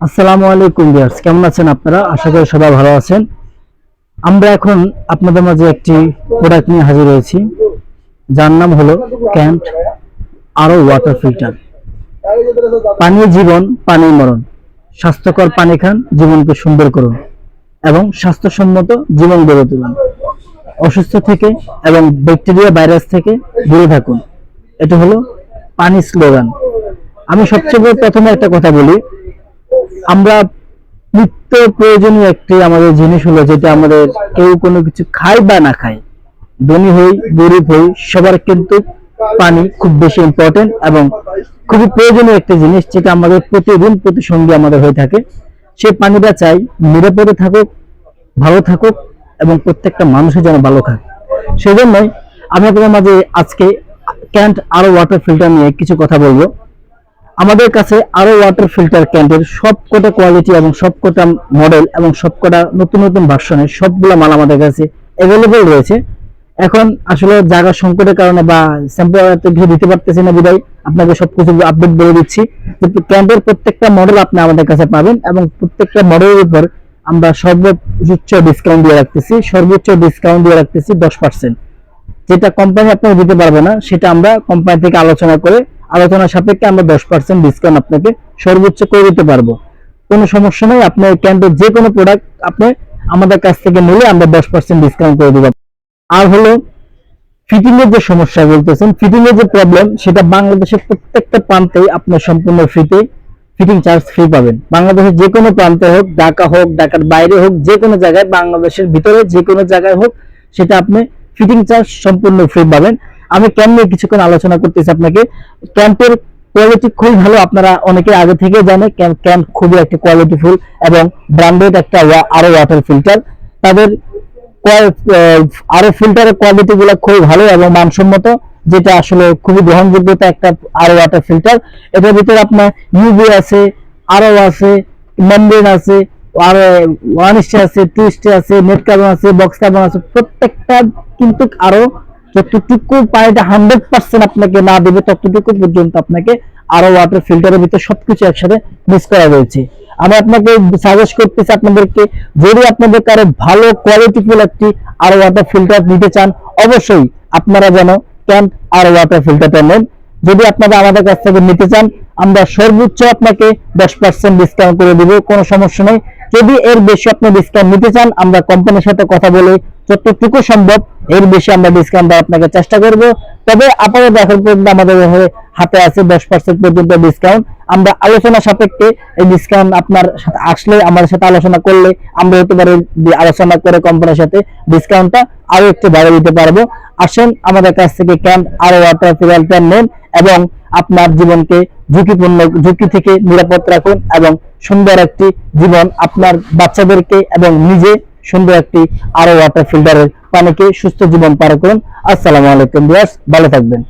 আসসালামু আলাইকুম ভিউয়ার্স, কেমন আছেন আপনারা? আশা করি সবাই ভালো আছেন। আমরা এখন আপনাদের মাঝে একটি প্রোডাক্ট নিয়ে হাজির হয়েছি, যার নাম হলো ক্যান্ট আরও ওয়াটার ফিল্টার। পানি জীবন, পানি মরণ। স্বাস্থ্যকর পানি খান, জীবনকে সুন্দর করুন এবং স্বাস্থ্যসম্মত জীবন গড়ে তুলুন। অসুস্থ থেকে এবং ব্যাকটেরিয়া ভাইরাস থেকে দূরে থাকুন। এটা হলো পানি স্লোগান। আমি সবচেয়ে প্রথমে একটা কথা বলি, আমরা নিত্য প্রয়োজনীয় একটি আমাদের জিনিস হলো, যেটা আমাদের কেউ কোনো কিছু খায় বা না খায়, ধনী হই গরিব হই, সবার কিন্তু পানি খুব বেশি ইম্পর্টেন্ট এবং খুবই প্রয়োজনীয় একটা জিনিস, যেটা আমাদের প্রতিদিন প্রতিসঙ্গী আমাদের হয়ে থাকে। সেই পানিটা চাই নিরাপদে থাকুক, ভালো থাকুক এবং প্রত্যেকটা মানুষের যেন ভালো থাকে। সেই জন্যই আমি আপনাদের মাঝে আজকে ক্যান্ট আরো ওয়াটার ফিল্টার নিয়ে কিছু কথা বলবো। আমাদের কাছে আরো ওয়াটার ফিল্টার ক্যান্টের সবকটা কোয়ালিটি এবং সবকটা মডেল এবং সবকটা নতুন নতুন ভার্সনের সবগুলো মাল আমাদের কাছে অ্যাভেলেবল রয়েছে। এখন আসলে জায়গা সংকটের কারণে বা স্যাম্পল কিছু দিতে পারতেছি না, বিদায় আপনাকে সবকিছু আপডেট বলে দিচ্ছি। ক্যান্টের প্রত্যেকটা মডেল আপনি আমাদের কাছে পাবেন এবং প্রত্যেকটা মডেলের উপর আমরা সর্বোচ্চ ডিসকাউন্ট দিয়ে রাখতেছি, সর্বোচ্চ ডিসকাউন্ট দিয়ে রাখতেছি 10%। যেটা কোম্পানি আপনাকে দিতে পারবে না, সেটা আমরা কোম্পানি থেকে আলোচনা সাপেক্ষে আমরা 10% ডিসকাউন্ট আপনাকে সর্বোচ্চ করে দিতে পারবো। কোনো সমস্যা নেই, আপনার ক্যান্টের যে কোনো প্রোডাক্ট আপনি আমাদের কাছ থেকে নিলে আমরা 10% ডিসকাউন্ট করে দিব। আর হলো ফিটিং এর যে সমস্যা বলতেছেন, ফিটিং এর যে প্রবলেম, সেটা বাংলাদেশের প্রত্যেকটা প্রান্তেই আপনার সম্পূর্ণ ফ্রিতে ফিটিং চার্জ ফ্রি পাবেন। বাংলাদেশের যে কোনো প্রান্তে হোক, ঢাকা হোক, ঢাকার বাইরে হোক, যে কোনো জায়গায়, বাংলাদেশের ভিতরে যে কোনো জায়গায় হোক, সেটা আপনি ফিটিং চার্জ সম্পূর্ণ ফ্রি পাবেন। আমি ক্যান নিয়ে কিছুক্ষণ আলোচনা করতেছি আপনাকে। ক্যান্টের কোয়ালিটি খুবই ভালো, আপনারা অনেকে আগে থেকে জানে ক্যান খুবই একটা কোয়ালিটিফুল এবং ব্র্যান্ডেড একটা আরো ওয়াটার ফিল্টার। তাদের আরো ফিল্টারের কোয়ালিটি গুলো খুবই ভালো এবং মানসম্মত, যেটা আসলে খুবই গ্রহণযোগ্যতা একটা আরো ওয়াটার ফিল্টার। এটার ভিতরে আপনার ইউভি আছে, আরও আছে, মেমব্রেন আছে, আর ওয়ান স্টে আছে, টু স্টে আছে, নেট কার্বন আছে, বক্স কার্বন আছে। প্রত্যেকটা কিন্তু আরো যতটুকু পানিটা 100% আপনাকে না দেবে, ততটুকু পর্যন্ত আপনাকে আরো ওয়াটার ফিল্টারের ভিতরে সবকিছু একসাথে মিক্স করা রয়েছে। আমি আপনাকে সাজেস্ট করতেছি আপনাদেরকে, যদি আপনাদের কারো ভালো কোয়ালিটিফুল একটি আরো ওয়াটার ফিল্টার নিতে চান, অবশ্যই আপনারা যেন ক্যান্ট আরো ওয়াটার ফিল্টারটা নেন। যদি আপনারা আমাদের কাছ থেকে নিতে চান, আমরা সর্বোচ্চ আপনাকে 10% ডিসকাউন্ট করে দিব, কোনো সমস্যা নেই। যদি এর বেশি আপনি ডিসকাউন্ট নিতে চান, আমরা কোম্পানির সাথে কথা বলে যতটুকু সম্ভব এর বেশি আমরা ডিসকাউন্ট দেওয়ার আপনাকে চেষ্টা করব। তবে আপাতত এখন পর্যন্ত আমাদের হাতে আছে 10% পর্যন্ত ডিসকাউন্ট। আমরা আলোচনা সাপেক্ষে এই ডিসকাউন্ট আপনার সাথে আসলে, আমাদের সাথে আলোচনা করলে, আমরা হতে পারে আলোচনা করে কোম্পানির সাথে ডিসকাউন্টটা আরো একটু বাড়িয়ে দিতে পারবো। আসেন আমাদের কাছ থেকে ক্যান্ট আরো ওয়াটার ফিল্টার নেন এবং আপনার জীবনকে ঝুঁকি থেকে নিরাপদ রাখুন এবং সুন্দর একটি জীবন আপনার বাচ্চাদেরকে এবং নিজে সুন্দর একটি আরো ওয়াটার ফিল্টারের পানিকে সুস্থ জীবন পার করুন। আসসালামু আলাইকুম ভিউয়ার্স, ভালো থাকবেন।